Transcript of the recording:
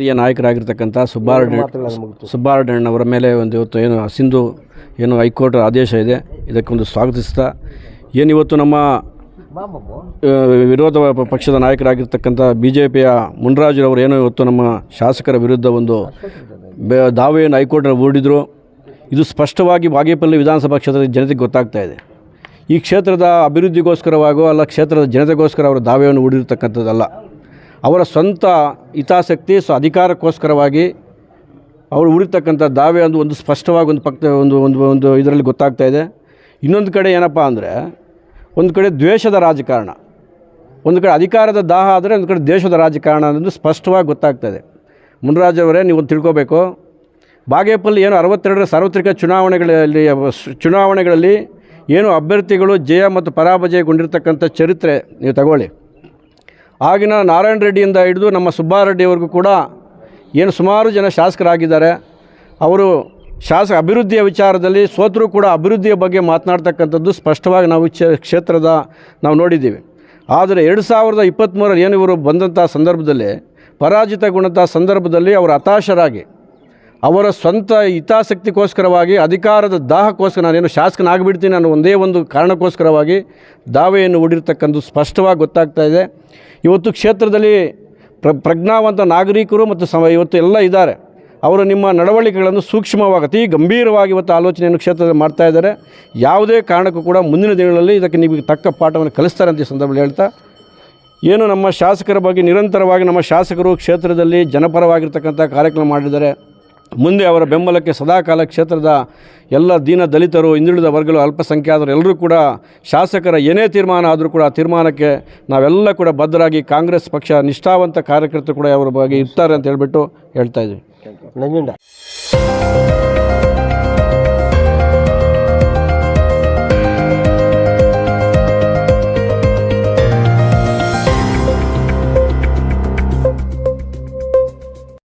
ಸ್ಥಳೀಯ ನಾಯಕರಾಗಿರ್ತಕ್ಕಂಥ ಸುಬ್ಬಾರೆಡ್ಡಿಯವರ ಮೇಲೆ ಒಂದು ಇವತ್ತು ಏನು ಏನು ಹೈಕೋರ್ಟ್ ಆದೇಶ ಇದೆ, ಇದಕ್ಕೊಂದು ಸ್ವಾಗತಿಸ್ತಾ ಏನಿವತ್ತು ನಮ್ಮ ವಿರೋಧ ಪಕ್ಷದ ನಾಯಕರಾಗಿರ್ತಕ್ಕಂಥ BJPಯ ಮುನ್ರಾಜುರವರು ಏನೋ ಇವತ್ತು ನಮ್ಮ ಶಾಸಕರ ವಿರುದ್ಧ ಒಂದು ದಾವೆಯನ್ನು ಹೈಕೋರ್ಟ್ನಲ್ಲಿ ಹೂಡಿದ್ರು. ಇದು ಸ್ಪಷ್ಟವಾಗಿ ಬಾಗೇಪಲ್ಲಿ ವಿಧಾನಸಭಾ ಕ್ಷೇತ್ರದ ಜನತೆಗೆ ಗೊತ್ತಾಗ್ತಾ ಇದೆ. ಈ ಕ್ಷೇತ್ರದ ಅಭಿವೃದ್ಧಿಗೋಸ್ಕರವಾಗೋ ಅಲ್ಲ ಕ್ಷೇತ್ರದ ಜನತೆಗೋಸ್ಕರ ಅವರು ದಾವೆಯನ್ನು ಹೂಡಿರ್ತಕ್ಕಂಥದ್ದಲ್ಲ. ಅವರ ಸ್ವಂತ ಹಿತಾಸಕ್ತಿ ಅಧಿಕಾರಕ್ಕೋಸ್ಕರವಾಗಿ ಅವರು ಹೂಡಿರ್ತಕ್ಕಂಥ ದಾವೆ ಒಂದು ಸ್ಪಷ್ಟವಾಗಿ ಒಂದು ಇದರಲ್ಲಿ ಗೊತ್ತಾಗ್ತಾ ಇದೆ. ಇನ್ನೊಂದು ಕಡೆ ಏನಪ್ಪ ಅಂದರೆ, ಒಂದು ಕಡೆ ದ್ವೇಷದ ರಾಜಕಾರಣ, ಒಂದು ಕಡೆ ಅಧಿಕಾರದ ದಾಹ ಆದರೆ ಒಂದು ಕಡೆ ದೇಶದ ರಾಜಕಾರಣ ಅನ್ನೋದು ಸ್ಪಷ್ಟವಾಗಿ ಗೊತ್ತಾಗ್ತಾಯಿದೆ. ಮುನ್ರಾಜವರೇ, ನೀವು ತಿಳ್ಕೊಬೇಕು, ಬಾಗೇಪಲ್ಲಿ ಏನು 62ರ ಸಾರ್ವತ್ರಿಕ ಚುನಾವಣೆಗಳಲ್ಲಿ ಏನು ಅಭ್ಯರ್ಥಿಗಳು ಜಯ ಮತ್ತು ಪರಾಜಯಗೊಂಡಿರ್ತಕ್ಕಂಥ ಚರಿತ್ರೆ ನೀವು ತಗೊಳ್ಳಿ. ಆಗಿನ ನಾರಾಯಣ ರೆಡ್ಡಿಯಿಂದ ಹಿಡಿದು ನಮ್ಮ ಸುಬ್ಬಾರೆಡ್ಡಿಯವರೆಗೂ ಕೂಡ ಏನು ಸುಮಾರು ಜನ ಶಾಸಕರಾಗಿದ್ದಾರೆ. ಅವರು ಅಭಿವೃದ್ಧಿಯ ವಿಚಾರದಲ್ಲಿ ಸೋತರೂ ಕೂಡ ಅಭಿವೃದ್ಧಿಯ ಬಗ್ಗೆ ಮಾತನಾಡ್ತಕ್ಕಂಥದ್ದು ಸ್ಪಷ್ಟವಾಗಿ ನಾವು ನೋಡಿದ್ದೀವಿ. ಆದರೆ 2023 ಏನು ಇವರು ಬಂದಂಥ ಸಂದರ್ಭದಲ್ಲಿ ಪರಾಜಿತಗೊಂಡಂಥ ಸಂದರ್ಭದಲ್ಲಿ ಅವರು ಹತಾಶರಾಗಿ ಅವರ ಸ್ವಂತ ಹಿತಾಸಕ್ತಿಗೋಸ್ಕರವಾಗಿ ಅಧಿಕಾರದ ದಾಹಕ್ಕೋಸ್ಕರ ನಾನೇನು ಶಾಸಕನಾಗಿಬಿಡ್ತೀನಿ ಅನ್ನೋ ಒಂದೇ ಒಂದು ಕಾರಣಕ್ಕೋಸ್ಕರವಾಗಿ ದಾವೆಯನ್ನು ಹೂಡಿರ್ತಕ್ಕಂಥದ್ದು ಸ್ಪಷ್ಟವಾಗಿ ಗೊತ್ತಾಗ್ತಾ ಇದೆ. ಇವತ್ತು ಕ್ಷೇತ್ರದಲ್ಲಿ ಪ್ರಜ್ಞಾವಂತ ನಾಗರಿಕರು ಮತ್ತು ಇವತ್ತು ಎಲ್ಲ ಇದ್ದಾರೆ. ಅವರು ನಿಮ್ಮ ನಡವಳಿಕೆಗಳನ್ನು ಸೂಕ್ಷ್ಮವಾಗಿ ಅತಿ ಗಂಭೀರವಾಗಿ ಇವತ್ತು ಆಲೋಚನೆಯನ್ನು ಕ್ಷೇತ್ರದಲ್ಲಿ ಮಾಡ್ತಾ ಇದ್ದಾರೆ. ಯಾವುದೇ ಕಾರಣಕ್ಕೂ ಕೂಡ ಮುಂದಿನ ದಿನಗಳಲ್ಲಿ ಇದಕ್ಕೆ ನಿಮಗೆ ತಕ್ಕ ಪಾಠವನ್ನು ಕಲಿಸ್ತಾರೆ ಅಂತ ಈ ಸಂದರ್ಭದಲ್ಲಿ ಹೇಳ್ತಾ, ಏನು ನಮ್ಮ ಶಾಸಕರ ಬಗ್ಗೆ ನಿರಂತರವಾಗಿ ನಮ್ಮ ಶಾಸಕರು ಕ್ಷೇತ್ರದಲ್ಲಿ ಜನಪರವಾಗಿರ್ತಕ್ಕಂಥ ಕಾರ್ಯಕ್ರಮ ಮಾಡಿದ್ದಾರೆ. ಮುಂದೆ ಅವರ ಬೆಂಬಲಕ್ಕೆ ಸದಾಕಾಲ ಕ್ಷೇತ್ರದ ಎಲ್ಲ ದೀನ ದಲಿತರು, ಹಿಂದುಳಿದ ವರ್ಗಗಳು, ಅಲ್ಪಸಂಖ್ಯಾತರು ಎಲ್ಲರೂ ಕೂಡ ಶಾಸಕರ ಏನೇ ತೀರ್ಮಾನ ಆದರೂ ಕೂಡ ಆ ತೀರ್ಮಾನಕ್ಕೆ ನಾವೆಲ್ಲ ಕೂಡ ಬದ್ಧರಾಗಿ ಕಾಂಗ್ರೆಸ್ ಪಕ್ಷ ನಿಷ್ಠಾವಂತ ಕಾರ್ಯಕರ್ತರು ಕೂಡ ಅವರ ಬಗ್ಗೆ ಇರ್ತಾರೆ ಅಂತ ಹೇಳ್ಬಿಟ್ಟು ಹೇಳ್ತಾ ಇದ್ದೀವಿ.